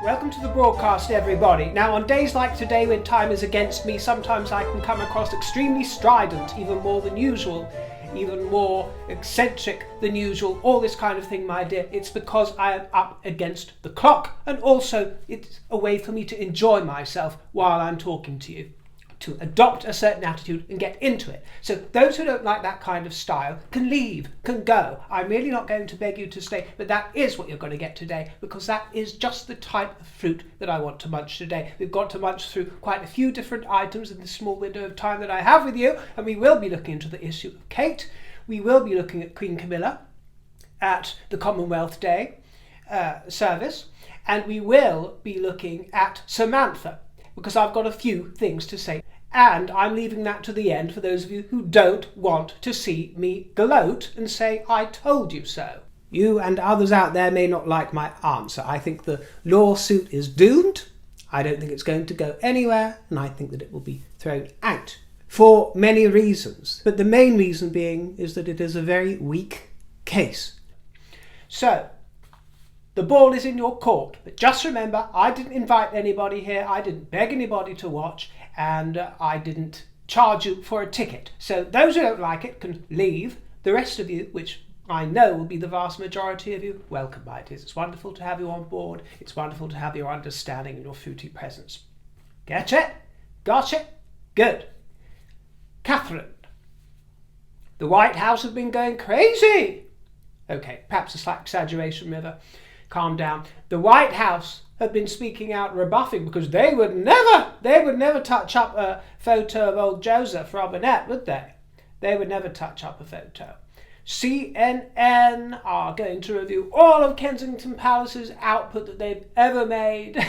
Welcome to the broadcast, everybody. Now, on days like today when time is against me, sometimes I can come across extremely strident, even more than usual, even more eccentric than usual, all this kind of thing, my dear. It's because I am up against the clock, and also it's a way for me to enjoy myself while I'm talking to you, to adopt a certain attitude and get into it. So those who don't like that kind of style can leave, can go. I'm really not going to beg you to stay, but that is what you're going to get today, because that is just the type of fruit that I want to munch today. We've got to munch through quite a few different items in the small window of time that I have with you, and we will be looking into the issue of Kate. We will be looking at Queen Camilla at the Commonwealth Day service, and we will be looking at Samantha, because I've got a few things to say. And I'm leaving that to the end for those of you who don't want to see me gloat and say, I told you so. You and others out there may not like my answer. I think the lawsuit is doomed. I don't think it's going to go anywhere, and I think that it will be thrown out for many reasons. But the main reason being is that it is a very weak case. So, the ball is in your court, but just remember, I didn't invite anybody here, I didn't beg anybody to watch, and I didn't charge you for a ticket. So those who don't like it can leave. The rest of you, which I know will be the vast majority of you, welcome, my dears. It's wonderful to have you on board. It's wonderful to have your understanding and your fruity presence. Get it? Got it? Good. Catherine. The White House have been going crazy. Okay, perhaps a slight exaggeration, River. Calm down. The White House have been speaking out, rebuffing, because they would never touch up a photo of old Joseph Robinette, would they? They would never touch up a photo. CNN are going to review all of Kensington Palace's output that they've ever made.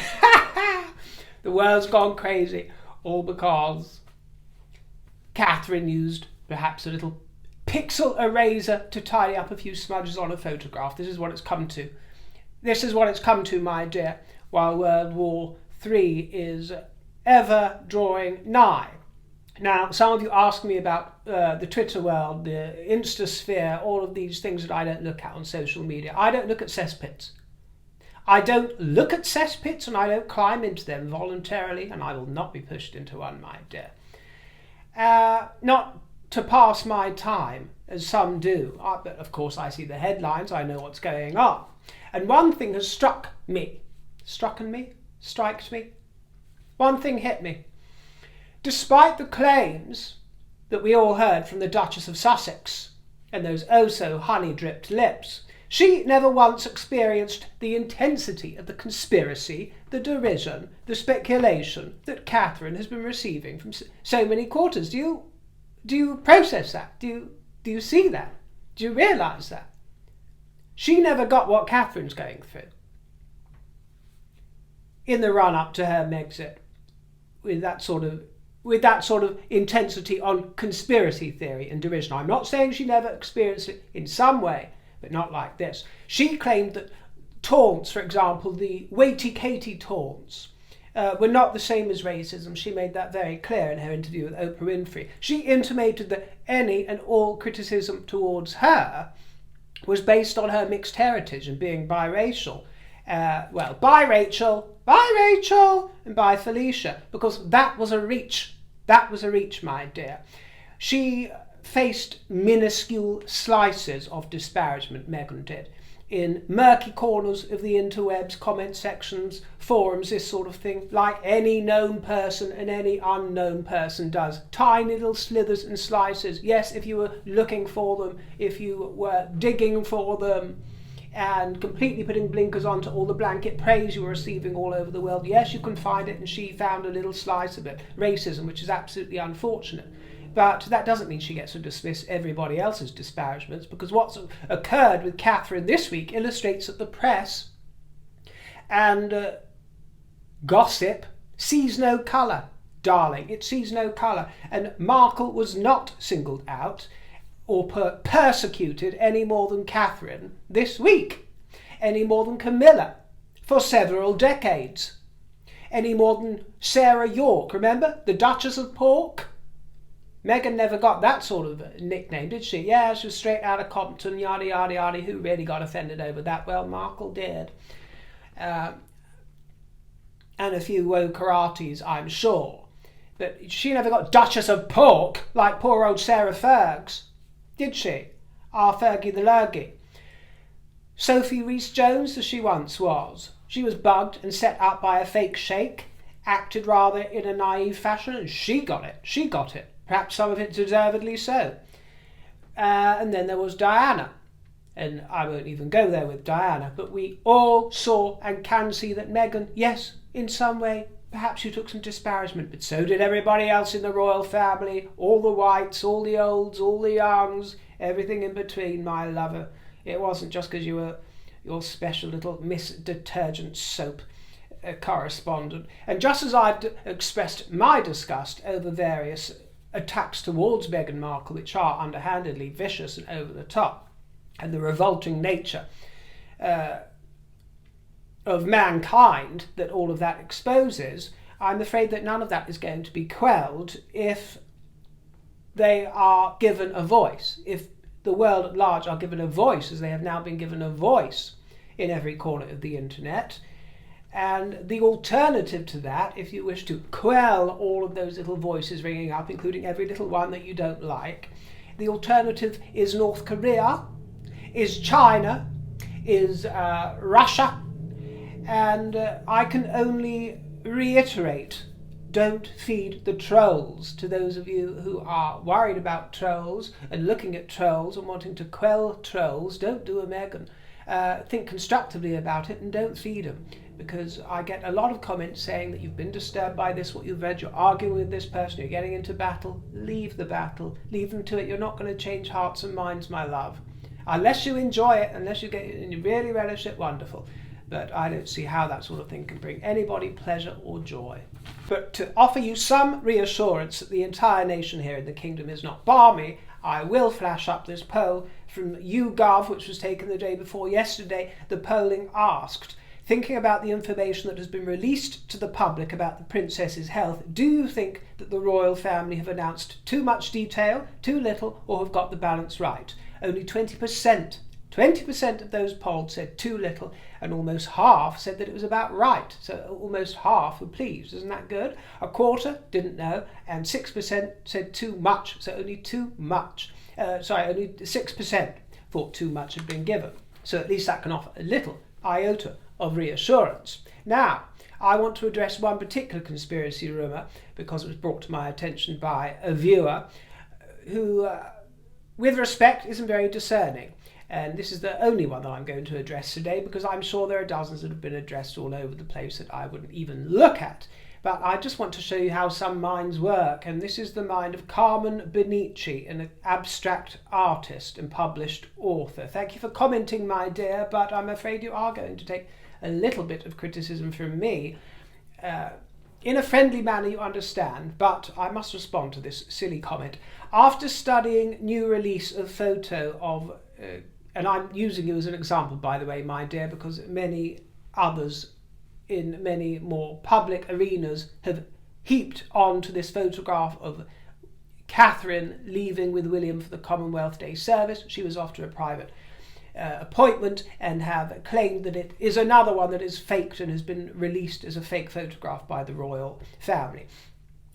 The world's gone crazy, all because Catherine used perhaps a little pixel eraser to tidy up a few smudges on a photograph. This is what it's come to. This is what it's come to, my dear, while World War III is ever drawing nigh. Now, some of you ask me about the Twitter world, the Instasphere, all of these things that I don't look at on social media. I don't look at cesspits. I don't look at cesspits, and I don't climb into them voluntarily, and I will not be pushed into one, my dear. Not to pass my time, as some do, but of course I see the headlines, I know what's going on. And one thing has struck me. Striked me. One thing hit me. Despite the claims that we all heard from the Duchess of Sussex and those oh-so-honey-dripped lips, she never once experienced the intensity of the conspiracy, the derision, the speculation that Catherine has been receiving from so many quarters. Do you process that? Do you see that? Do you realise that? She never got what Catherine's going through in the run-up to her Megxit, with that sort of intensity on conspiracy theory and derision. I'm not saying she never experienced it in some way, but not like this. She claimed that taunts, for example, the Waity Katie taunts, were not the same as racism. She made that very clear in her interview with Oprah Winfrey. She intimated that any and all criticism towards her was based on her mixed heritage and being biracial. By Rachel, and by Felicia, because that was a reach. That was a reach, my dear. She faced minuscule slices of disparagement, Meghan did, in murky corners of the interwebs, comment sections, forums, this sort of thing, like any known person and any unknown person does. Tiny little slithers and slices. Yes, if you were looking for them, if you were digging for them, and completely putting blinkers onto all the blanket praise you were receiving all over the world, yes, you can find it, and she found a little slice of it. Racism, which is absolutely unfortunate. But that doesn't mean she gets to dismiss everybody else's disparagements, because what's occurred with Catherine this week illustrates that the press and gossip sees no colour, darling. It sees no colour. And Markle was not singled out or persecuted any more than Catherine this week, any more than Camilla for several decades, any more than Sarah York. Remember, the Duchess of Pork? Meghan never got that sort of nickname, did she? Yeah, she was straight out of Compton, yada, yada, yada. Who really got offended over that? Well, Markle did. and a few woe karates, I'm sure. But she never got Duchess of Pork like poor old Sarah Fergs, did she? Our Fergie the Lurgie. Sophie Rhys-Jones, as she once was. She was bugged and set up by a fake sheikh, acted rather in a naive fashion, and she got it. She got it. Perhaps some of it deservedly so. And then there was Diana. And I won't even go there with Diana, but we all saw and can see that Meghan, yes, in some way, perhaps you took some disparagement, but so did everybody else in the royal family, all the whites, all the olds, all the youngs, everything in between, my lover. It wasn't just because you were your special little Miss Detergent Soap correspondent. And just as I've expressed my disgust over various attacks towards Meghan Markle, which are underhandedly vicious and over the top, and the revolting nature of mankind that all of that exposes, I'm afraid that none of that is going to be quelled if they are given a voice, if the world at large are given a voice, as they have now been given a voice in every corner of the internet. And the alternative to that, if you wish to quell all of those little voices ringing up, including every little one that you don't like, the alternative is North Korea, is China, is Russia, and I can only reiterate, don't feed the trolls. To those of you who are worried about trolls and looking at trolls and wanting to quell trolls, don't do a Meghan. Think constructively about it and don't feed them, because I get a lot of comments saying that you've been disturbed by this, what you've read, you're arguing with this person, you're getting into battle. Leave the battle, leave them to it. You're not going to change hearts and minds, my love. Unless you enjoy it, unless you get it and you really relish it, wonderful. But I don't see how that sort of thing can bring anybody pleasure or joy. But to offer you some reassurance that the entire nation here in the kingdom is not balmy, I will flash up this poll from YouGov, which was taken the day before yesterday. The polling asked, thinking about the information that has been released to the public about the princess's health, do you think that the royal family have announced too much detail, too little, or have got the balance right? Only 20% of those polled said too little, and almost half said that it was about right. So almost half were pleased. Isn't that good? A quarter didn't know, and 6% said too much. So only too much. Only 6% thought too much had been given. So at least that can offer a little iota of reassurance. Now, I want to address one particular conspiracy rumour because it was brought to my attention by a viewer who, with respect, isn't very discerning. And this is the only one that I'm going to address today, because I'm sure there are dozens that have been addressed all over the place that I wouldn't even look at. But I just want to show you how some minds work, and this is the mind of Carmen Benici, an abstract artist and published author. Thank you for commenting, my dear, but I'm afraid you are going to take a little bit of criticism from me. In a friendly manner, you understand, but I must respond to this silly comment. After studying new release of photo of, and I'm using you as an example, by the way, my dear, because many others in many more public arenas have heaped onto this photograph of Catherine leaving with William for the Commonwealth Day service. She was off to a private appointment, and have claimed that it is another one that is faked and has been released as a fake photograph by the royal family.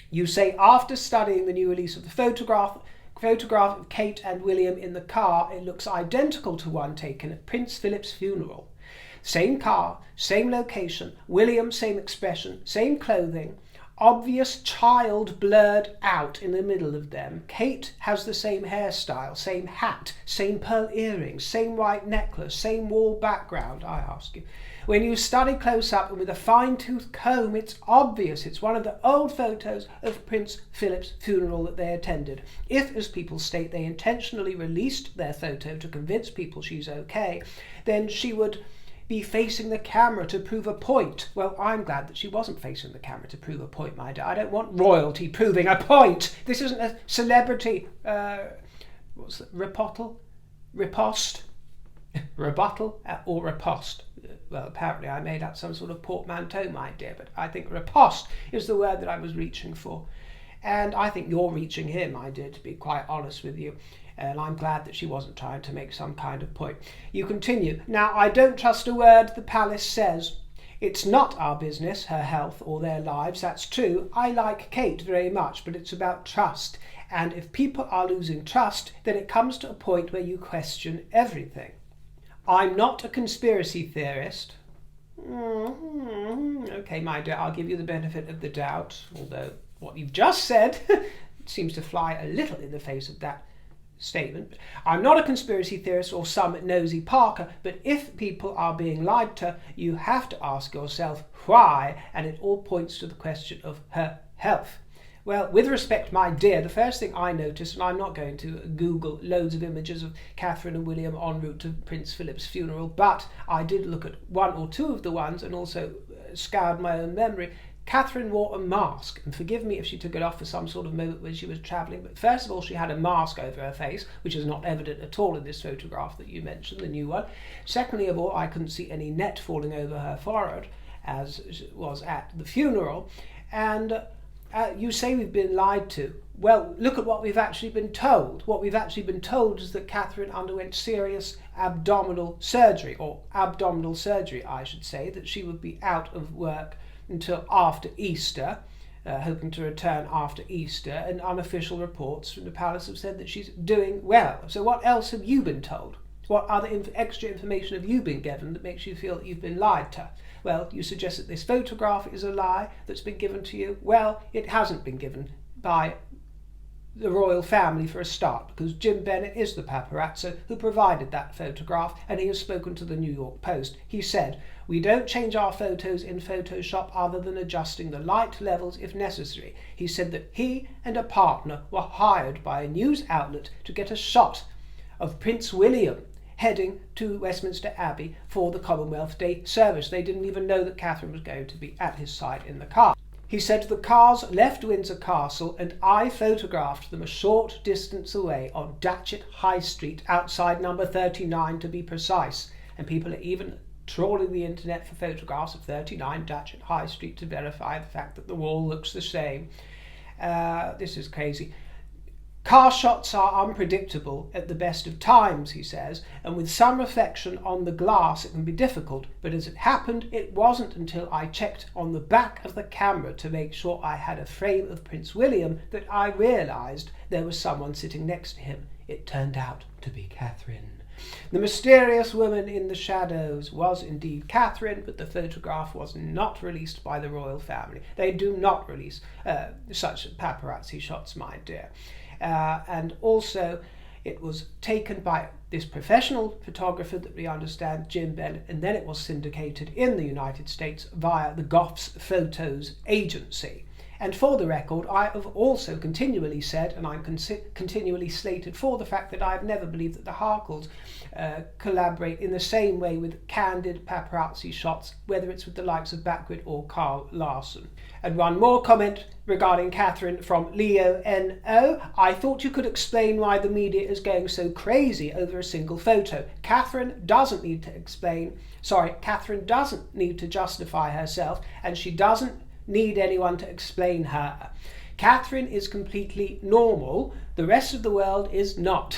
You say, after studying the new release of the photograph of Kate and William in the car, it looks identical to one taken at Prince Philip's funeral. Same car, same location, William same expression, same clothing, obvious child blurred out in the middle of them. Kate has the same hairstyle, same hat, same pearl earrings, same white necklace, same wall background, I ask you. When you study close up and with a fine-tooth comb, it's obvious it's one of the old photos of Prince Philip's funeral that they attended. If, as people state, they intentionally released their photo to convince people she's okay, then she would be facing the camera to prove a point. Well, I'm glad that she wasn't facing the camera to prove a point, my dear. I don't want royalty proving a point. This isn't a celebrity rebuttal or riposte. Well, apparently I made up some sort of portmanteau, my dear, but I think riposte is the word that I was reaching for. And I think you're reaching here, my dear, to be quite honest with you. And I'm glad that she wasn't trying to make some kind of point. You continue. Now, I don't trust a word the palace says. It's not our business, her health or their lives, that's true. I like Kate very much, but it's about trust. And if people are losing trust, then it comes to a point where you question everything. I'm not a conspiracy theorist. Okay, my dear, I'll give you the benefit of the doubt, although what you've just said seems to fly a little in the face of that statement. I'm not a conspiracy theorist or some nosy Parker, but if people are being lied to, you have to ask yourself why, and it all points to the question of her health. Well, with respect, my dear, the first thing I noticed, and I'm not going to Google loads of images of Catherine and William en route to Prince Philip's funeral, but I did look at one or two of the ones and also scoured my own memory. Catherine wore a mask, and forgive me if she took it off for some sort of moment when she was travelling, but first of all she had a mask over her face, which is not evident at all in this photograph that you mentioned, the new one. Secondly of all, I couldn't see any net falling over her forehead, as was at the funeral. And you say we've been lied to. Well, look at what we've actually been told. What we've actually been told is that Catherine underwent serious abdominal surgery, I should say, that she would be out of work until after Easter, hoping to return after Easter, and unofficial reports from the palace have said that she's doing well. So what else have you been told? What other extra information have you been given that makes you feel that you've been lied to? Well, you suggest that this photograph is a lie that's been given to you. Well, it hasn't been given by the royal family for a start, because Jim Bennett is the paparazzo who provided that photograph, and he has spoken to the New York Post. He said, "We don't change our photos in Photoshop other than adjusting the light levels if necessary." He said that he and a partner were hired by a news outlet to get a shot of Prince William heading to Westminster Abbey for the Commonwealth Day service. They didn't even know that Catherine was going to be at his side in the car. He said the cars left Windsor Castle and I photographed them a short distance away on Datchet High Street, outside number 39 to be precise. And people are even trawling the internet for photographs of 39 Datchet High Street to verify the fact that the wall looks the same. This is crazy. Car shots are unpredictable at the best of times, he says, and with some reflection on the glass it can be difficult, but as it happened, it wasn't until I checked on the back of the camera to make sure I had a frame of Prince William that I realised there was someone sitting next to him. It turned out to be Catherine. The mysterious woman in the shadows was indeed Catherine, but the photograph was not released by the royal family. They do not release such paparazzi shots, my dear. And also it was taken by this professional photographer that we understand, Jim Bennett, and then it was syndicated in the United States via the Goff's Photos agency. And for the record, I have also continually said, and I'm continually slated for the fact that I've never believed that the Harkles collaborate in the same way with candid paparazzi shots, whether it's with the likes of Backward or Carl Larson. And one more comment regarding Catherine from Leo N.O. I thought you could explain why the media is going so crazy over a single photo. Catherine doesn't need to justify herself, and she doesn't need anyone to explain her. Catherine is completely normal. The rest of the world is not.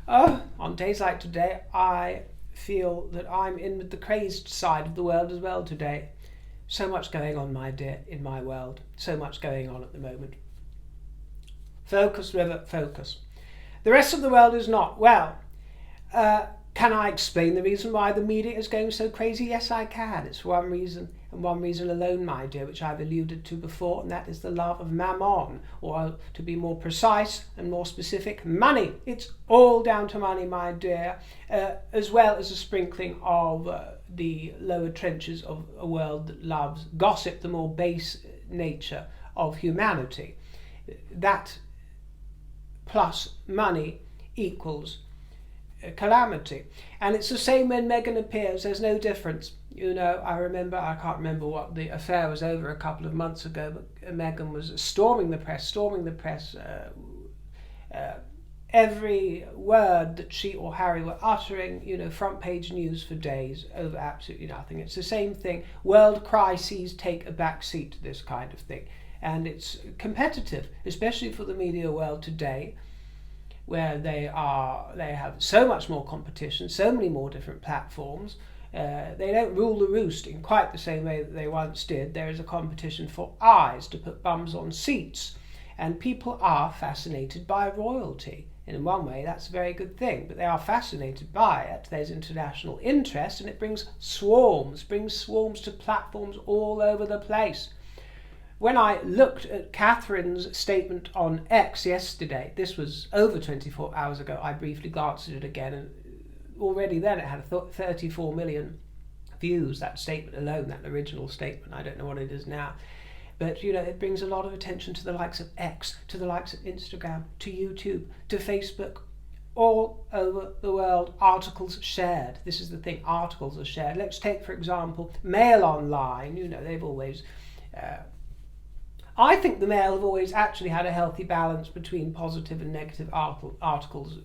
Oh, on days like today, I feel that I'm in with the crazed side of the world as well today. So much going on, my dear, in my world. So much going on at the moment. Focus, River, focus. The rest of the world is not. Well, can I explain the reason why the media is going so crazy? Yes, I can. It's one reason, and one reason alone, my dear, which I've alluded to before, and that is the love of mammon, or to be more precise and more specific, money. It's all down to money, my dear, as well as a sprinkling of the lower trenches of a world that loves gossip, the more base nature of humanity. That plus money equals calamity. And it's the same when Meghan appears. There's no difference. You know, I can't remember what the affair was over a couple of months ago, but Meghan was storming the press, every word that she or Harry were uttering, you know, front page news for days over absolutely nothing. It's the same thing. World crises take a back seat to this kind of thing. And it's competitive, especially for the media world today, where they have so much more competition, so many more different platforms, They don't rule the roost in quite the same way that they once did. There is a competition for eyes to put bums on seats, and people are fascinated by royalty. In one way, that's a very good thing, but they are fascinated by it. There's international interest, and it brings swarms to platforms all over the place. When I looked at Catherine's statement on X yesterday, this was over 24 hours ago, I briefly glanced at it again, and already then it had 34 million views, that statement alone, that original statement. I don't know what it is now. But, it brings a lot of attention to the likes of X, to the likes of Instagram, to YouTube, to Facebook, all over the world. Articles shared. This is the thing, articles are shared. Let's take, for example, Mail Online. They've always... I think the Mail have always actually had a healthy balance between positive and negative articles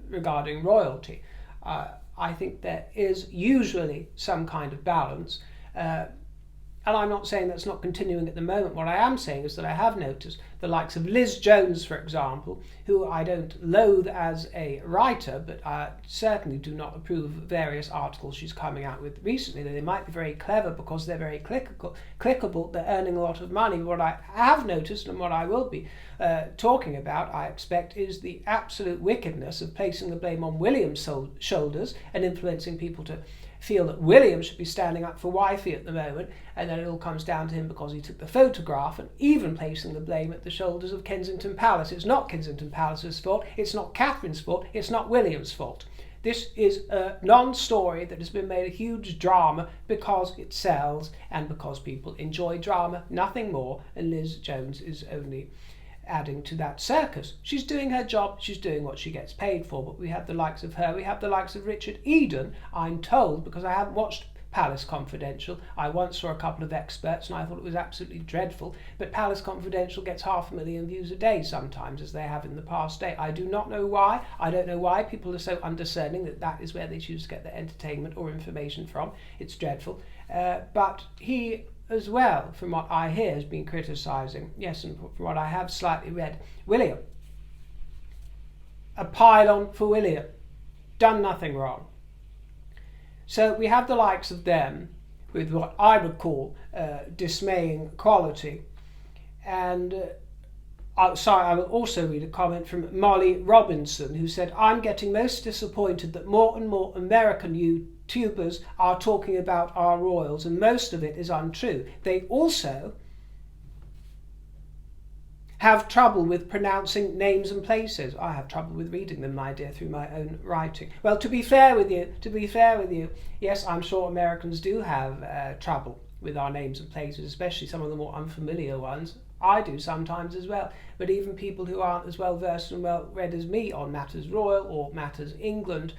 regarding royalty. I think there is usually some kind of balance. And I'm not saying that's not continuing at the moment. What I am saying is that I have noticed the likes of Liz Jones, for example, who I don't loathe as a writer, but I certainly do not approve of various articles she's coming out with recently. They might be very clever because they're very clickable, they're earning a lot of money. What I have noticed, and what I will be talking about, I expect, is the absolute wickedness of placing the blame on William's shoulders and influencing people to feel that William should be standing up for wifey at the moment, and then it all comes down to him because he took the photograph, and even placing the blame at the shoulders of Kensington Palace. It's not Kensington Palace's fault, it's not Catherine's fault, it's not William's fault. This is a non-story that has been made a huge drama because it sells and because people enjoy drama, nothing more, and Liz Jones is only adding to that circus. She's doing her job, she's doing what she gets paid for, but we have the likes of her, we have the likes of Richard Eden, I'm told, because I haven't watched Palace Confidential. I once saw a couple of experts and I thought it was absolutely dreadful, but Palace Confidential gets 500,000 views a day sometimes, as they have in the past day. I do not know why. I don't know why people are so undiscerning that is where they choose to get their entertainment or information from. It's dreadful. But he as well, from what I hear, has been criticising, yes, and from what I have slightly read, William. A pylon for William. Done nothing wrong. So we have the likes of them with what I would call dismaying quality. And I will also read a comment from Molly Robinson, who said, I'm getting most disappointed that more and more American YouTubers are talking about our royals, and most of it is untrue. They also have trouble with pronouncing names and places. I have trouble with reading them, my dear, through my own writing. Well, to be fair with you, yes, I'm sure Americans do have trouble with our names and places, especially some of the more unfamiliar ones. I do sometimes as well, but even people who aren't as well versed and well read as me on matters royal or matters England,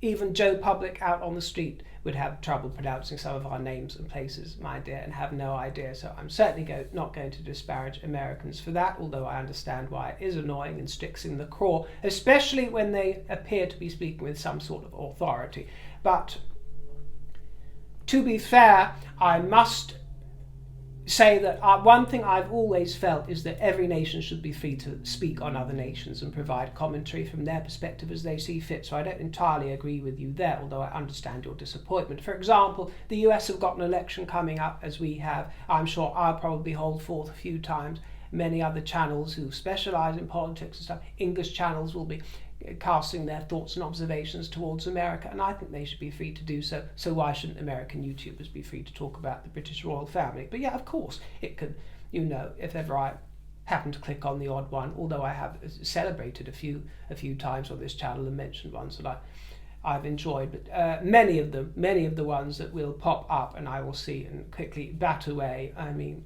even Joe Public out on the street would have trouble pronouncing some of our names and places, my dear, and have no idea. So I'm certainly not going to disparage Americans for that, although I understand why it is annoying and sticks in the craw, especially when they appear to be speaking with some sort of authority. But to be fair, I must say that one thing I've always felt is that every nation should be free to speak on other nations and provide commentary from their perspective as they see fit. So I don't entirely agree with you there, although I understand your disappointment. For example, the US have got an election coming up, as we have. I'm sure I'll probably hold forth a few times. Many other channels who specialise in politics and stuff, English channels, will be casting their thoughts and observations towards America, and I think they should be free to do so. So why shouldn't American YouTubers be free to talk about the British royal family? But yeah, of course, it could, if ever I happen to click on the odd one, although I have celebrated a few times on this channel and mentioned ones that I've enjoyed, but many of the ones that will pop up and I will see and quickly bat away. I mean,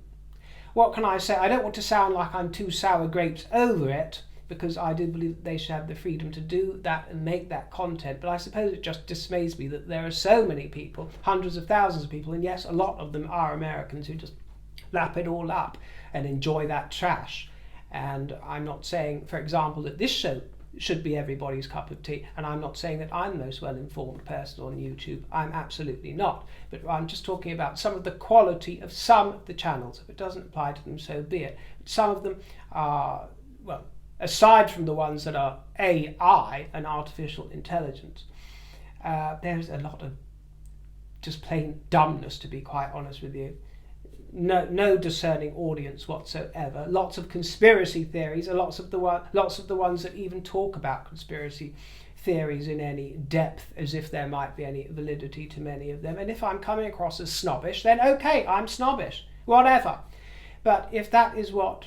what can I say? I don't want to sound like I'm too sour grapes over it, because I do believe that they should have the freedom to do that and make that content. But I suppose it just dismays me that there are so many people, hundreds of thousands of people, and yes, a lot of them are Americans, who just lap it all up and enjoy that trash. And I'm not saying, for example, that this show should be everybody's cup of tea, and I'm not saying that I'm the most well-informed person on YouTube. I'm absolutely not. But I'm just talking about some of the quality of some of the channels. If it doesn't apply to them, so be it. But some of them are, well, aside from the ones that are AI and artificial intelligence, there's a lot of just plain dumbness, to be quite honest with you. No discerning audience whatsoever. Lots of conspiracy theories, and lots of the ones that even talk about conspiracy theories in any depth, as if there might be any validity to many of them. And if I'm coming across as snobbish, then okay, I'm snobbish, whatever. But if that is what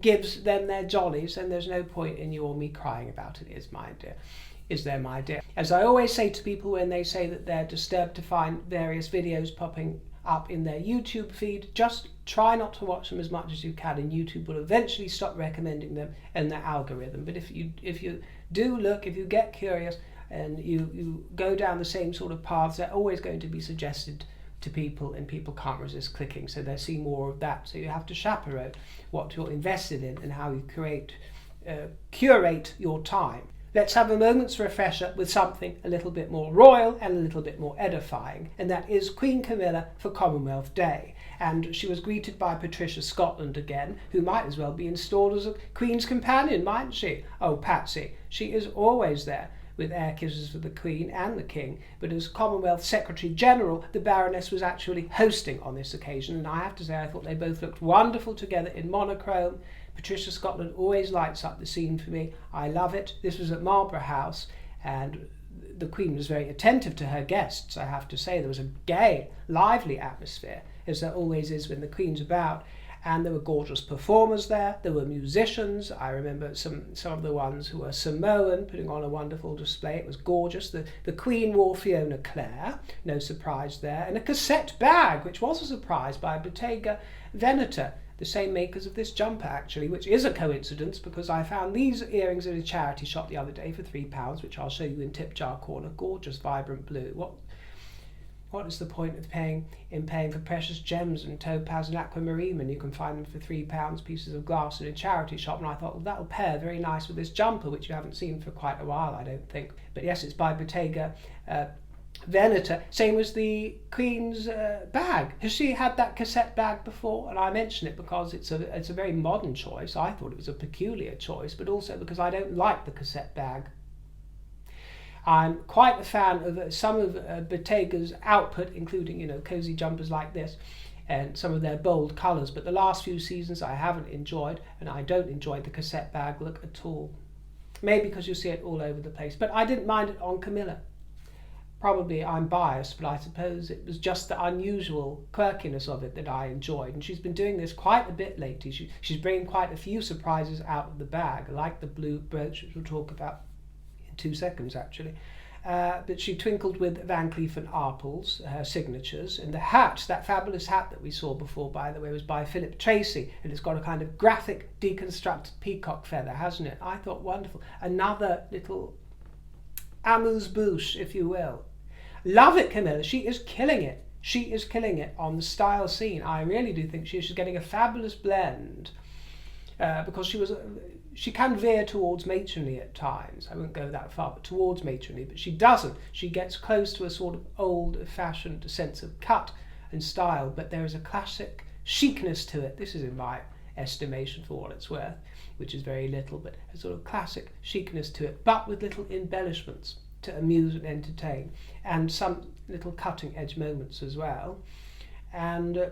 gives them their jollies, then there's no point in you or me crying about it, is there, my dear? As I always say to people when they say that they're disturbed to find various videos popping up in their YouTube feed, just try not to watch them as much as you can, and YouTube will eventually stop recommending them in their algorithm. But if you do look, if you get curious and you go down the same sort of paths, they're always going to be suggested to people, and people can't resist clicking, so they see more of that. So you have to chaperone what you're invested in and how you curate your time. Let's have a moment's refresher with something a little bit more royal and a little bit more edifying, and that is Queen Camilla for Commonwealth Day. And she was greeted by Patricia Scotland again, who might as well be installed as a Queen's companion, mightn't she? Oh, Patsy, she is always there with air kisses for the Queen and the King, but as Commonwealth Secretary General, the Baroness was actually hosting on this occasion, and I have to say I thought they both looked wonderful together in monochrome. Patricia Scotland always lights up the scene for me. I love it. This was at Marlborough House, and the Queen was very attentive to her guests, I have to say. There was a gay, lively atmosphere, as there always is when the Queen's about. And there were gorgeous performers there. There were musicians. I remember some of the ones who were Samoan putting on a wonderful display. It was gorgeous. The Queen wore Fiona Clare, no surprise there, and a cassette bag, which was a surprise, by Bottega Veneta, the same makers of this jumper actually, which is a coincidence because I found these earrings in a charity shop the other day for £3, which I'll show you in tip jar corner. Gorgeous, vibrant blue. What is the point of paying for precious gems and topaz and aquamarine when you can find them for £3 pieces of glass in a charity shop? And I thought, well, that'll pair very nice with this jumper, which you haven't seen for quite a while, I don't think. But yes, it's by Bottega Veneta. Same as the Queen's bag. Has she had that cassette bag before? And I mention it because it's a very modern choice. I thought it was a peculiar choice, but also because I don't like the cassette bag. I'm quite a fan of some of Bottega's output, including, cosy jumpers like this and some of their bold colours. But the last few seasons I haven't enjoyed, and I don't enjoy the cassette bag look at all. Maybe because you see it all over the place. But I didn't mind it on Camilla. Probably I'm biased, but I suppose it was just the unusual quirkiness of it that I enjoyed. And she's been doing this quite a bit lately. She's bringing quite a few surprises out of the bag, like the blue brooch, which we'll talk about 2 seconds actually, but she twinkled with Van Cleef & Arpels, her signatures, and the hat, that fabulous hat that we saw before, by the way, was by Philip Tracy, and it's got a kind of graphic deconstructed peacock feather, hasn't it? I thought wonderful. Another little amuse-bouche, if you will. Love it, Camilla. She is killing it. She is killing it on the style scene. I really do think she's getting a fabulous blend, because she can veer towards matronly at times. I won't go that far, but towards matronly, but she doesn't. She gets close to a sort of old-fashioned sense of cut and style, but there is a classic chicness to it. This is in my estimation for what it's worth, which is very little, but a sort of classic chicness to it, but with little embellishments to amuse and entertain, and some little cutting-edge moments as well. And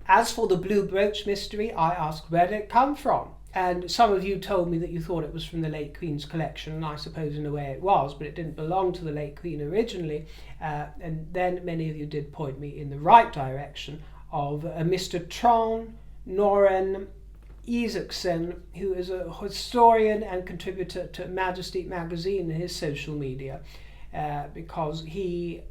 as for the blue brooch mystery, I asked where did it come from? And some of you told me that you thought it was from the late Queen's collection, and I suppose in a way it was, but it didn't belong to the late Queen originally. And then many of you did point me in the right direction of Mr. Trond Noren Isaacson, who is a historian and contributor to Majesty magazine and his social media, because he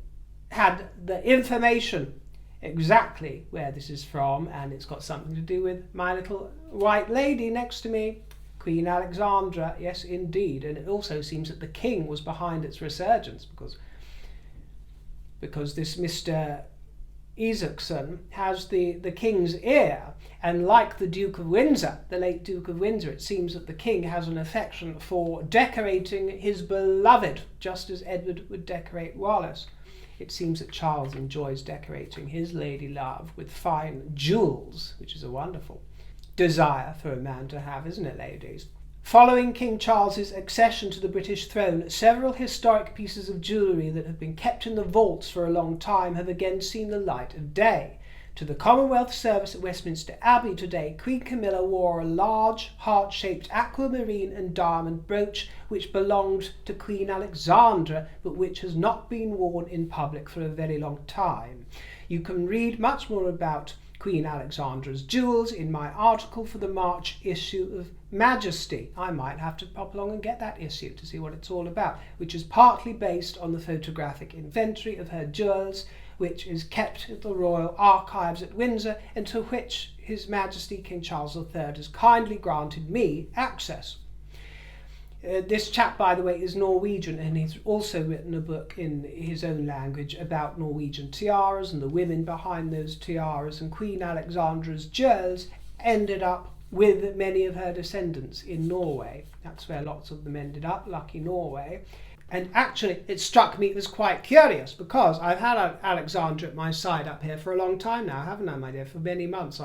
had the information exactly where this is from, and it's got something to do with my little white lady next to me, Queen Alexandra. Yes, indeed. And it also seems that the King was behind its resurgence, because this Mr. Isaacson has the King's ear, and like the Duke of Windsor, the late Duke of Windsor, it seems that the King has an affection for decorating his beloved, just as Edward would decorate Wallace. It seems that Charles enjoys decorating his lady love with fine jewels, which is a wonderful desire for a man to have, isn't it, ladies? Following King Charles's accession to the British throne, several historic pieces of jewellery that have been kept in the vaults for a long time have again seen the light of day. To the Commonwealth service at Westminster Abbey today, Queen Camilla wore a large, heart-shaped aquamarine and diamond brooch which belonged to Queen Alexandra, but which has not been worn in public for a very long time. You can read much more about Queen Alexandra's jewels in my article for the March issue of Majesty. I might have to pop along and get that issue to see what it's all about, which is partly based on the photographic inventory of her jewels, which is kept at the Royal Archives at Windsor, and to which His Majesty King Charles III has kindly granted me access. This chap, by the way, is Norwegian, and he's also written a book in his own language about Norwegian tiaras and the women behind those tiaras, and Queen Alexandra's jewels ended up with many of her descendants in Norway. That's where lots of them ended up, lucky Norway. And actually, it struck me as quite curious, because I've had Alexandra at my side up here for a long time now, haven't I, my dear? For many months.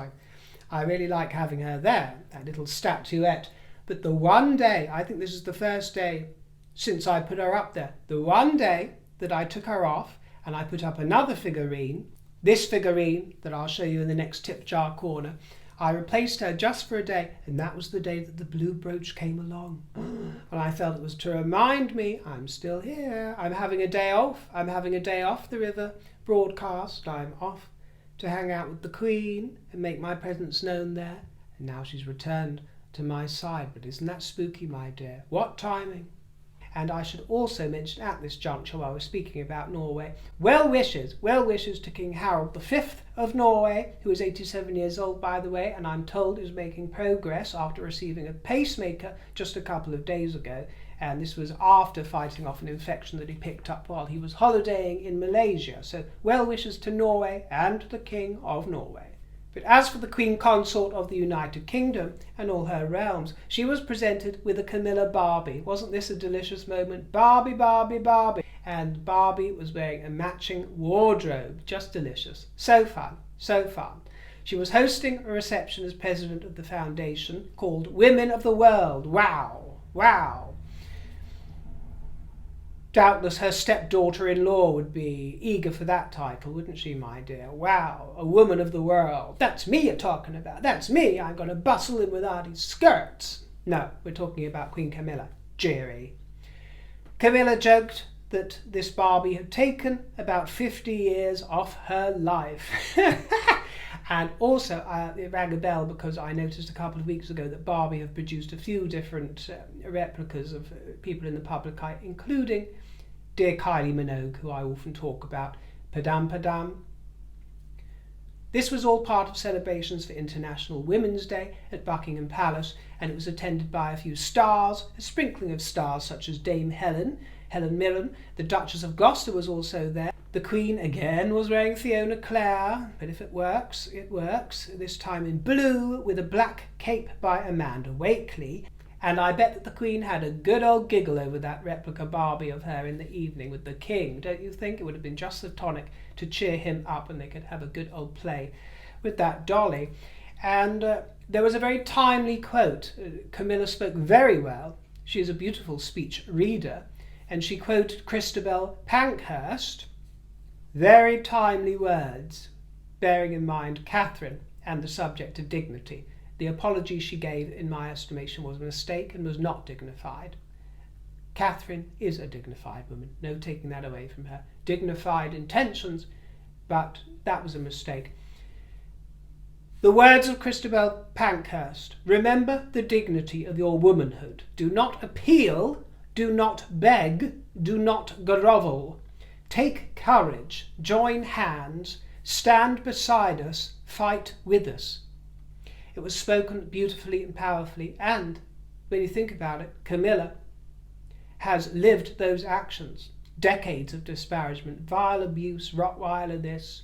I really like having her there, that little statuette. But the one day, I think this is the first day since I put her up there, the one day that I took her off and I put up another figurine, this figurine that I'll show you in the next tip jar corner, I replaced her just for a day, and that was the day that the blue brooch came along. And I felt it was to remind me I'm still here. I'm having a day off. I'm having a day off the river broadcast. I'm off to hang out with the Queen and make my presence known there. And now she's returned to my side. But isn't that spooky, my dear? What timing? And I should also mention at this juncture, while we're speaking about Norway, well wishes to King Harald V of Norway, who is 87 years old, by the way, and I'm told is making progress after receiving a pacemaker just a couple of days ago. And this was after fighting off an infection that he picked up while he was holidaying in Malaysia. So well wishes to Norway and the King of Norway. But as for the Queen Consort of the United Kingdom and all her realms, she was presented with a Camilla Barbie. Wasn't this a delicious moment? Barbie, Barbie, Barbie. And Barbie was wearing a matching wardrobe. Just delicious. So fun, so fun. She was hosting a reception as president of the foundation called Women of the World. Wow, wow. Doubtless her stepdaughter-in-law would be eager for that title, wouldn't she, my dear? Wow, a woman of the world. That's me you're talking about. That's me. I'm going to bustle in with Artie's skirts. No, we're talking about Queen Camilla. Jerry. Camilla joked that this Barbie had taken about 50 years off her life. And also, it rang a bell because I noticed a couple of weeks ago that Barbie have produced a few different replicas of people in the public eye, including dear Kylie Minogue, who I often talk about. Padam Padam. This was all part of celebrations for International Women's Day at Buckingham Palace, and it was attended by a few stars, a sprinkling of stars such as Dame Helen Mirren. The Duchess of Gloucester was also there. The Queen again was wearing Fiona Clare, but if it works, it works. This time in blue with a black cape by Amanda Wakely. And I bet that the Queen had a good old giggle over that replica Barbie of her in the evening with the King. Don't you think? It would have been just the tonic to cheer him up, and they could have a good old play with that dolly. And there was a very timely quote. Camilla spoke very well. She is a beautiful speech reader. And she quoted Christabel Pankhurst. Very timely words, bearing in mind Catherine and the subject of dignity. The apology she gave, in my estimation, was a mistake and was not dignified. Catherine is a dignified woman, no taking that away from her. Dignified intentions, but that was a mistake. The words of Christabel Pankhurst: remember the dignity of your womanhood. Do not appeal, do not beg, do not grovel. Take courage, join hands, stand beside us, fight with us. It was spoken beautifully and powerfully, and when you think about it, Camilla has lived those actions. Decades of disparagement, vile abuse, Rottweiler this.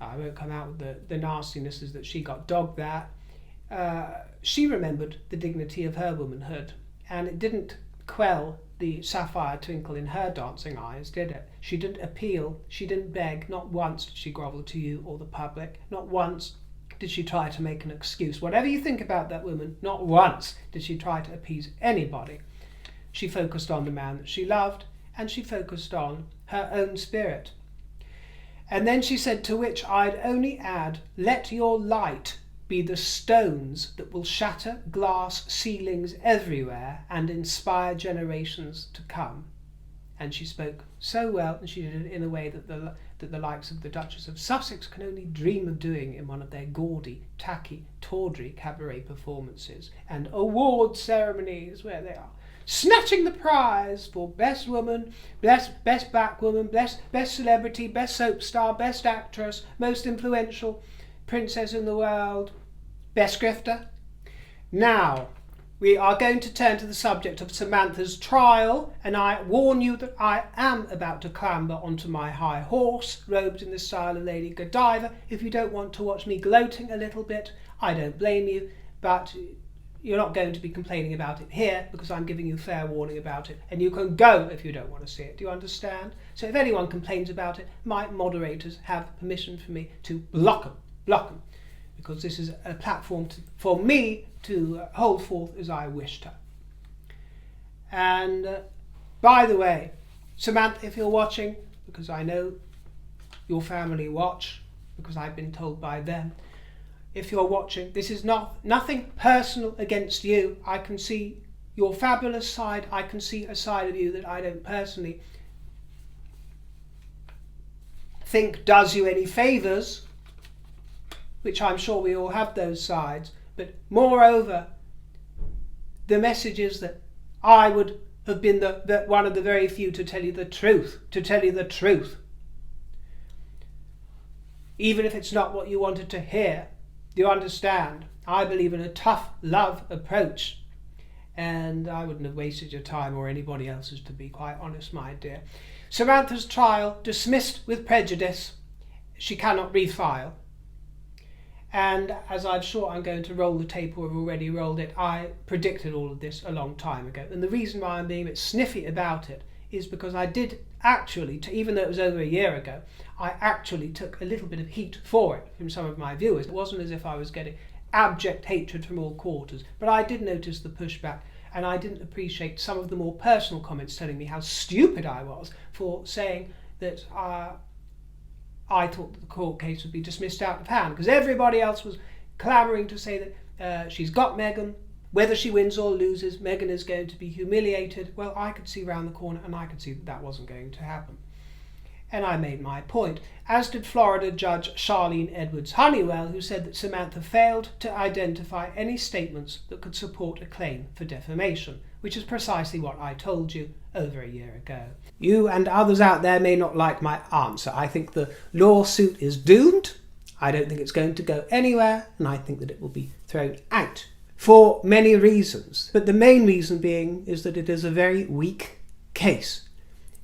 I won't come out with the nastinesses that she got dogged that. She remembered the dignity of her womanhood, and it didn't quell the sapphire twinkle in her dancing eyes, did it? She didn't appeal, she didn't beg, not once did she grovel to you or the public, not once did she try to make an excuse. Whatever you think about that woman, not once did she try to appease anybody. She focused on the man that she loved, and she focused on her own spirit. And then she said, to which I'd only add, let your light be the stones that will shatter glass ceilings everywhere and inspire generations to come. And she spoke so well, and she did it in a way that the likes of the Duchess of Sussex can only dream of doing in one of their gaudy, tacky, tawdry cabaret performances and award ceremonies where they are snatching the prize for best woman, best black woman, best celebrity, best soap star, best actress, most influential princess in the world, best grifter. Now, we are going to turn to the subject of Samantha's trial, and I warn you that I am about to clamber onto my high horse, robed in the style of Lady Godiva. If you don't want to watch me gloating a little bit, I don't blame you, but you're not going to be complaining about it here because I'm giving you fair warning about it, and you can go if you don't want to see it. Do you understand? So if anyone complains about it, my moderators have permission for me to block them, because this is a platform for me to hold forth as I wish to. And by the way, Samantha, if you're watching, because I know your family watch, because I've been told by them, if you're watching, this is nothing personal against you. I can see your fabulous side. I can see a side of you that I don't personally think does you any favours, which I'm sure we all have those sides. But moreover, the message is that I would have been the one of the very few to tell you the truth, even if it's not what you wanted to hear. Do you understand? I believe in a tough love approach, and I wouldn't have wasted your time or anybody else's, to be quite honest, my dear. Samantha's trial dismissed with prejudice. She cannot refile. And as I'm sure I'm going to roll the tape, or have already rolled it, I predicted all of this a long time ago. And the reason why I'm being a bit sniffy about it is because I did actually, even though it was over a year ago, I actually took a little bit of heat for it from some of my viewers. It wasn't as if I was getting abject hatred from all quarters, but I did notice the pushback, and I didn't appreciate some of the more personal comments telling me how stupid I was for saying that I thought that the court case would be dismissed out of hand, because everybody else was clamouring to say that she's got Meghan. Whether she wins or loses, Meghan is going to be humiliated. Well, I could see round the corner, and I could see that that wasn't going to happen. And I made my point, as did Florida Judge Charlene Edwards Honeywell, who said that Samantha failed to identify any statements that could support a claim for defamation, which is precisely what I told you over a year ago. You and others out there may not like my answer. I think the lawsuit is doomed. I don't think it's going to go anywhere, and I think that it will be thrown out for many reasons. But the main reason being is that it is a very weak case.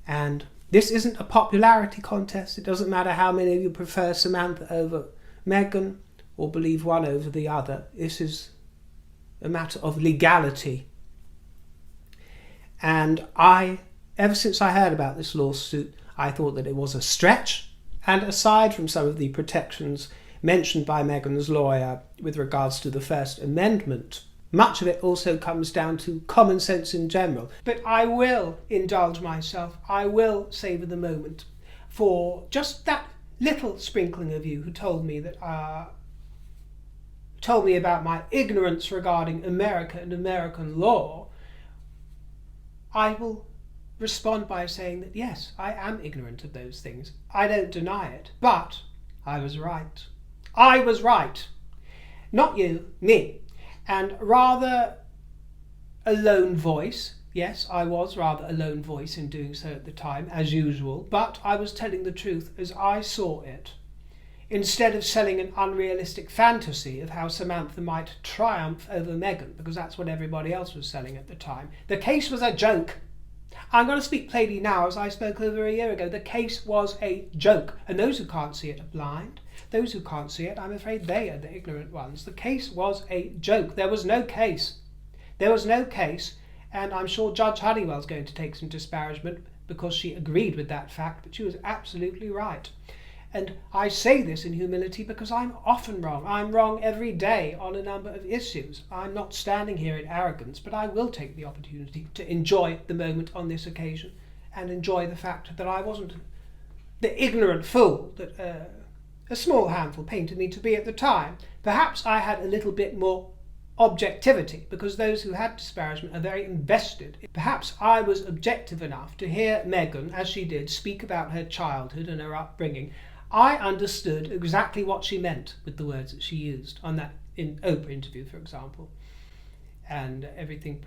And this isn't a popularity contest. It doesn't matter how many of you prefer Samantha over Meghan or believe one over the other. This is a matter of legality. And ever since I heard about this lawsuit, I thought that it was a stretch. And aside from some of the protections mentioned by Meghan's lawyer with regards to the First Amendment, much of it also comes down to common sense in general. But I will indulge myself. I will savour the moment for just that little sprinkling of you who told me about my ignorance regarding America and American law. I will respond by saying that yes, I am ignorant of those things. I don't deny it, but I was right. I was right. Not you, me. And rather a lone voice. Yes, I was rather a lone voice in doing so at the time, as usual, but I was telling the truth as I saw it, instead of selling an unrealistic fantasy of how Samantha might triumph over Meghan, because that's what everybody else was selling at the time. The case was a joke. I'm going to speak plainly now, as I spoke over a year ago. The case was a joke, and those who can't see it are blind. Those who can't see it, I'm afraid they are the ignorant ones. The case was a joke. There was no case. There was no case, and I'm sure Judge Honeywell's going to take some disparagement because she agreed with that fact, but she was absolutely right. And I say this in humility because I'm often wrong. I'm wrong every day on a number of issues. I'm not standing here in arrogance, but I will take the opportunity to enjoy the moment on this occasion and enjoy the fact that I wasn't the ignorant fool that a small handful painted me to be at the time. Perhaps I had a little bit more objectivity, because those who had disparagement are very invested. Perhaps I was objective enough to hear Meghan, as she did, speak about her childhood and her upbringing. I understood exactly what she meant with the words that she used on that Oprah interview, for example, and everything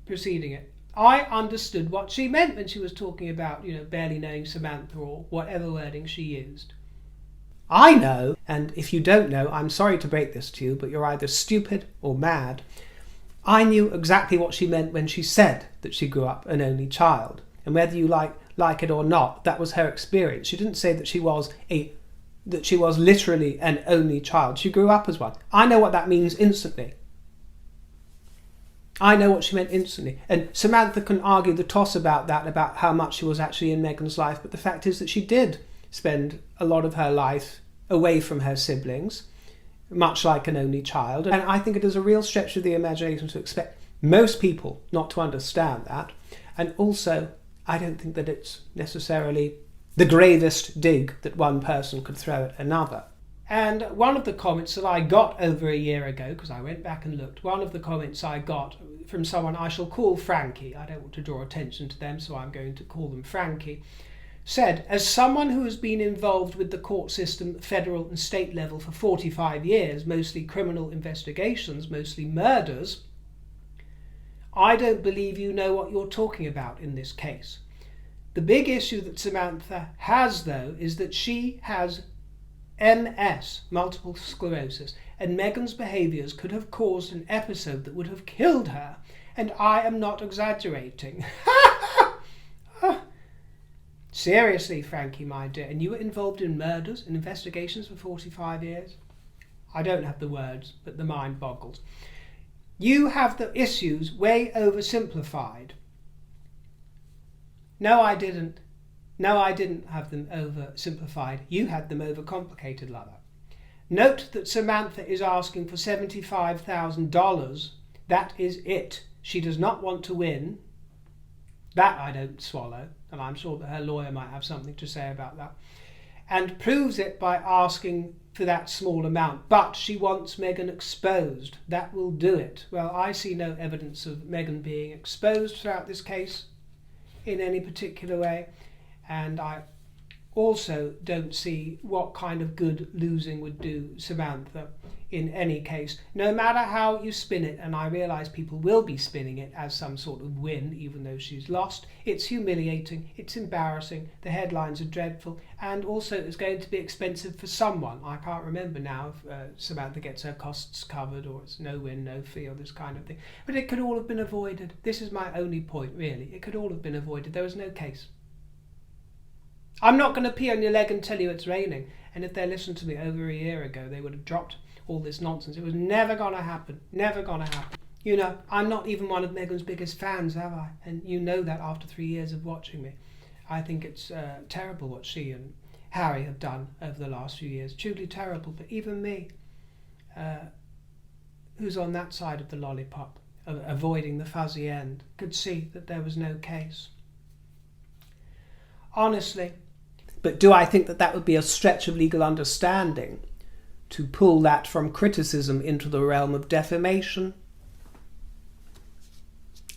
preceding it. I understood what she meant when she was talking about, barely knowing Samantha or whatever wording she used. I know, and if you don't know, I'm sorry to break this to you, but you're either stupid or mad. I knew exactly what she meant when she said that she grew up an only child. And whether you like it or not, that was her experience. She didn't say that she was literally an only child. She grew up as one. I know what that means instantly. I know what she meant instantly. And Samantha can argue the toss about that, about how much she was actually in Meghan's life, but the fact is that she did spend a lot of her life away from her siblings, much like an only child. And I think it is a real stretch of the imagination to expect most people not to understand that. And also, I don't think that it's necessarily the gravest dig that one person could throw at another. And one of the comments that I got over a year ago, because I went back and looked, one of the comments I got from someone I shall call Frankie, I don't want to draw attention to them, so I'm going to call them Frankie, said, as someone who has been involved with the court system, federal and state level for 45 years, mostly criminal investigations, mostly murders, I don't believe you know what you're talking about in this case. The big issue that Samantha has, though, is that she has MS, multiple sclerosis, and Meghan's behaviours could have caused an episode that would have killed her, and I am not exaggerating. Seriously, Frankie, my dear, and you were involved in murders and investigations for 45 years? I don't have the words, but the mind boggles. You have the issues way oversimplified. No, I didn't. No, I didn't have them oversimplified. You had them overcomplicated, lover. Note that Samantha is asking for $75,000. That is it. She does not want to win. That I don't swallow, and I'm sure that her lawyer might have something to say about that. And proves it by asking for that small amount. But she wants Meghan exposed. That will do it. Well, I see no evidence of Meghan being exposed throughout this case in any particular way. And I also don't see what kind of good losing would do Samantha in any case, no matter how you spin it. And I realise people will be spinning it as some sort of win, even though she's lost. It's humiliating, it's embarrassing, the headlines are dreadful, and also it's going to be expensive for someone. I can't remember now if Samantha gets her costs covered, or it's no win, no fee, or this kind of thing. But it could all have been avoided. This is my only point, really. It could all have been avoided. There was no case. I'm not going to pee on your leg and tell you it's raining. And if they listened to me over a year ago, they would have dropped all this nonsense. It was never going to happen. Never going to happen. You know, I'm not even one of Meghan's biggest fans, have I? And you know that after 3 years of watching me. I think it's terrible what she and Harry have done over the last few years. Truly terrible. But even me, who's on that side of the lollipop, avoiding the fuzzy end, could see that there was no case. Honestly. But do I think that that would be a stretch of legal understanding to pull that from criticism into the realm of defamation?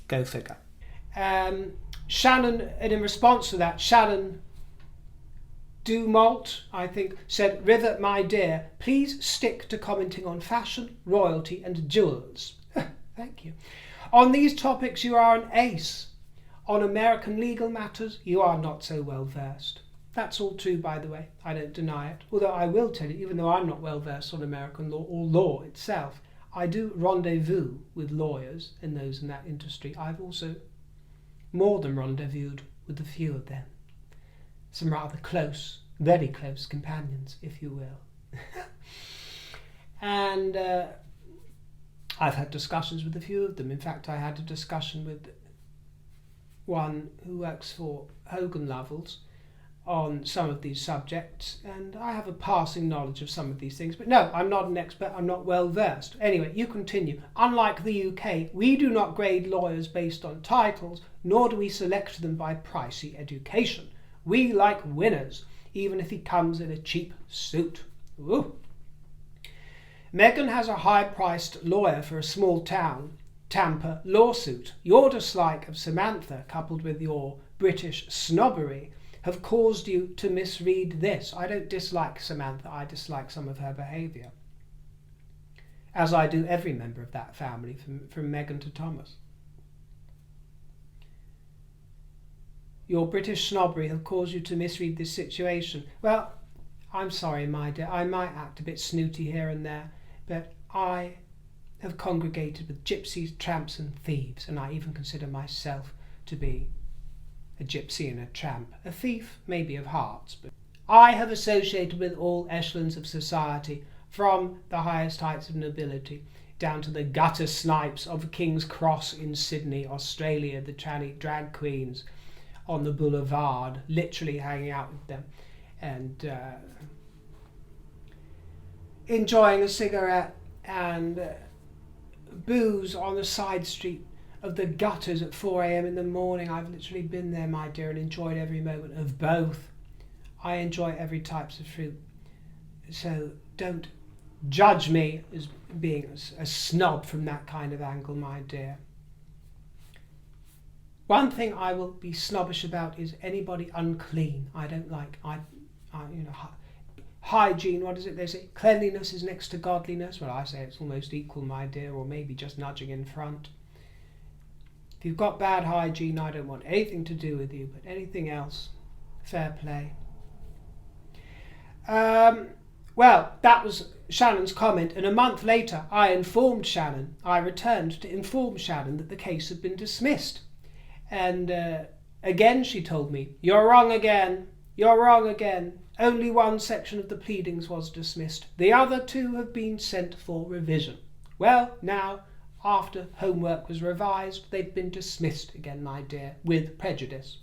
Go figure. Shannon, and in response to that, Shannon Dumalt, I think, said, River, my dear, please stick to commenting on fashion, royalty and jewels. Thank you. On these topics you are an ace. On American legal matters you are not so well versed. That's all true, by the way. I don't deny it. Although I will tell you, even though I'm not well versed on American law or law itself, I do rendezvous with lawyers and those in that industry. I've also more than rendezvoused with a few of them. Some rather close, very close companions, if you will. And I've had discussions with a few of them. In fact, I had a discussion with one who works for Hogan Lovells on some of these subjects, and I have a passing knowledge of some of these things, but no, I'm not an expert, I'm not well versed. Anyway, you continue. Unlike the UK, we do not grade lawyers based on titles, nor do we select them by pricey education. We like winners, even if he comes in a cheap suit. Ooh. Meghan has a high-priced lawyer for a small town, Tampa lawsuit. Your dislike of Samantha, coupled with your British snobbery, have caused you to misread this. I don't dislike Samantha, I dislike some of her behaviour. As I do every member of that family, from Meghan to Thomas. Your British snobbery have caused you to misread this situation. Well, I'm sorry, my dear, I might act a bit snooty here and there, but I have congregated with gypsies, tramps and thieves, and I even consider myself to be a gypsy and a tramp, a thief maybe of hearts, but I have associated with all echelons of society, from the highest heights of nobility down to the gutter snipes of King's Cross in Sydney, Australia, the tranny drag queens on the boulevard, literally hanging out with them and enjoying a cigarette and booze on the side street of the gutters at 4 a.m. in the morning. I've literally been there, my dear, and enjoyed every moment of both. I enjoy every types of fruit. So don't judge me as being a snob from that kind of angle, my dear. One thing I will be snobbish about is anybody unclean. I don't like, hygiene, what is it they say? Cleanliness is next to godliness. Well, I say it's almost equal, my dear, or maybe just nudging in front. If you've got bad hygiene, I don't want anything to do with you, but anything else, fair play. Well, that was Shannon's comment, and a month later I returned to inform Shannon that the case had been dismissed. And again she told me, "You're wrong again, you're wrong again. Only one section of the pleadings was dismissed. The other two have been sent for revision." Well, now, after homework was revised, they've been dismissed again, my dear, with prejudice.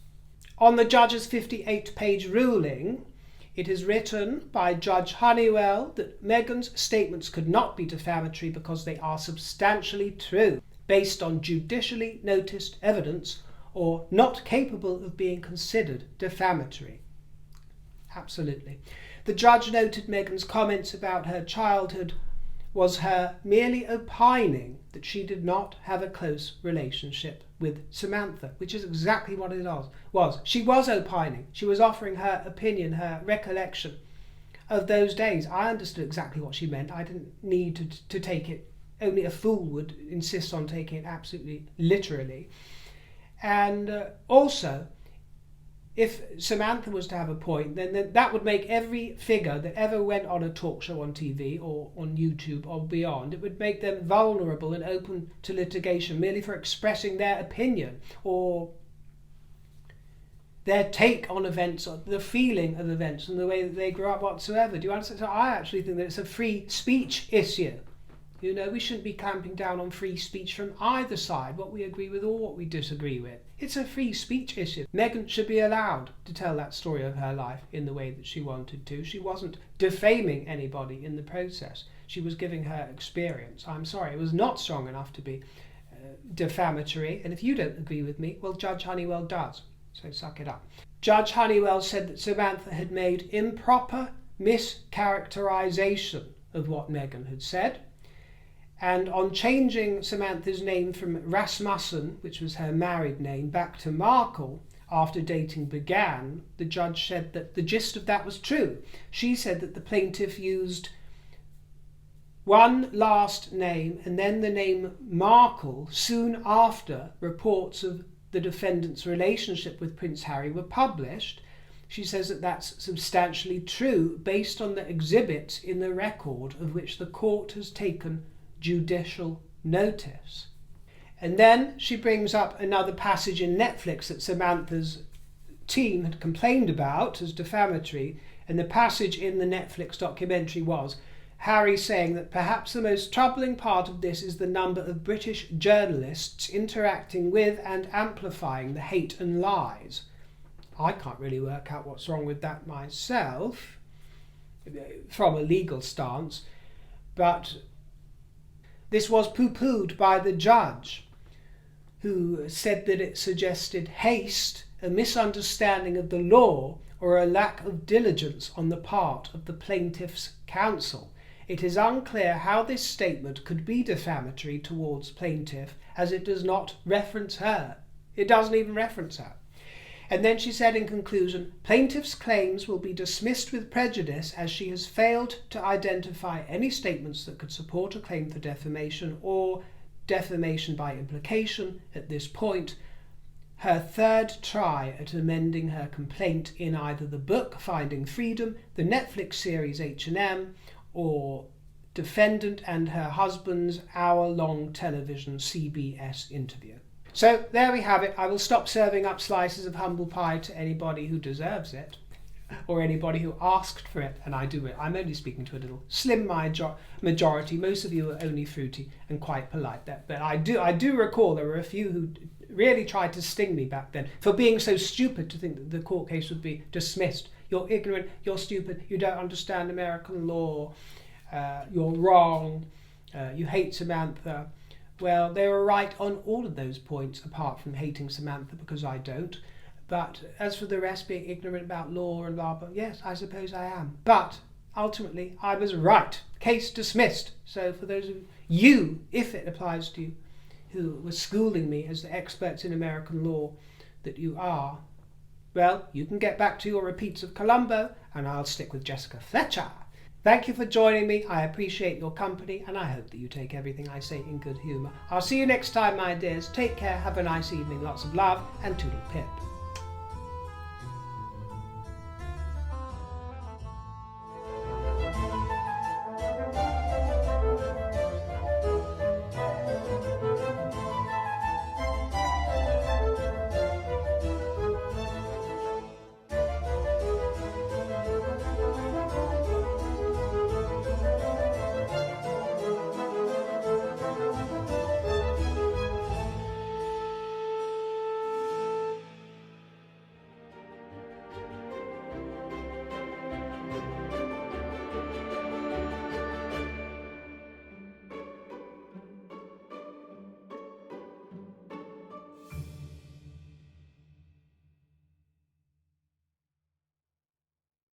On the judge's 58-page ruling, it is written by Judge Honeywell that Meghan's statements could not be defamatory because they are substantially true, based on judicially noticed evidence, or not capable of being considered defamatory. Absolutely. The judge noted Meghan's comments about her childhood was her merely opining that she did not have a close relationship with Samantha, which is exactly what it was. She was opining. She was offering her opinion, her recollection of those days. I understood exactly what she meant. I didn't need to take it. Only a fool would insist on taking it absolutely literally. And also, if Samantha was to have a point, then that would make every figure that ever went on a talk show on TV or on YouTube or beyond, it would make them vulnerable and open to litigation merely for expressing their opinion or their take on events or the feeling of events and the way that they grew up whatsoever. Do you understand? So I actually think that it's a free speech issue. You know, we shouldn't be clamping down on free speech from either side, what we agree with or what we disagree with. It's a free speech issue. Meghan should be allowed to tell that story of her life in the way that she wanted to. She wasn't defaming anybody in the process. She was giving her experience. I'm sorry, it was not strong enough to be defamatory. And if you don't agree with me, well, Judge Honeywell does. So suck it up. Judge Honeywell said that Samantha had made improper mischaracterization of what Meghan had said. And on changing Samantha's name from Rasmussen, which was her married name, back to Markle after dating began, the judge said that the gist of that was true. She said that the plaintiff used one last name and then the name Markle soon after reports of the defendant's relationship with Prince Harry were published. She says that that's substantially true based on the exhibits in the record of which the court has taken judicial notice. And then she brings up another passage in Netflix that Samantha's team had complained about as defamatory, and the passage in the Netflix documentary was Harry saying that perhaps the most troubling part of this is the number of British journalists interacting with and amplifying the hate and lies. I can't really work out what's wrong with that myself from a legal stance, but this was poo-pooed by the judge, who said that it suggested haste, a misunderstanding of the law, or a lack of diligence on the part of the plaintiff's counsel. It is unclear how this statement could be defamatory towards plaintiff, as it does not reference her. It doesn't even reference her. And then she said in conclusion, plaintiff's claims will be dismissed with prejudice as she has failed to identify any statements that could support a claim for defamation or defamation by implication at this point. Her third try at amending her complaint in either the book Finding Freedom, the Netflix series H&M, or defendant and her husband's hour-long television CBS interview. So there we have it. I will stop serving up slices of humble pie to anybody who deserves it, or anybody who asked for it, and I do it. I'm only speaking to a little slim majority. Most of you are only fruity and quite polite. But I do recall there were a few who really tried to sting me back then for being so stupid to think that the court case would be dismissed. You're ignorant, you're stupid, you don't understand American law, you're wrong, you hate Samantha. Well, they were right on all of those points, apart from hating Samantha, because I don't. But as for the rest, being ignorant about law and blah, blah, yes, I suppose I am. But ultimately, I was right. Case dismissed. So for those of you, if it applies to you, who were schooling me as the experts in American law that you are, well, you can get back to your repeats of Columbo, and I'll stick with Jessica Fletcher. Thank you for joining me. I appreciate your company, and I hope that you take everything I say in good humour. I'll see you next time, my dears. Take care, have a nice evening, lots of love, and toodle pip.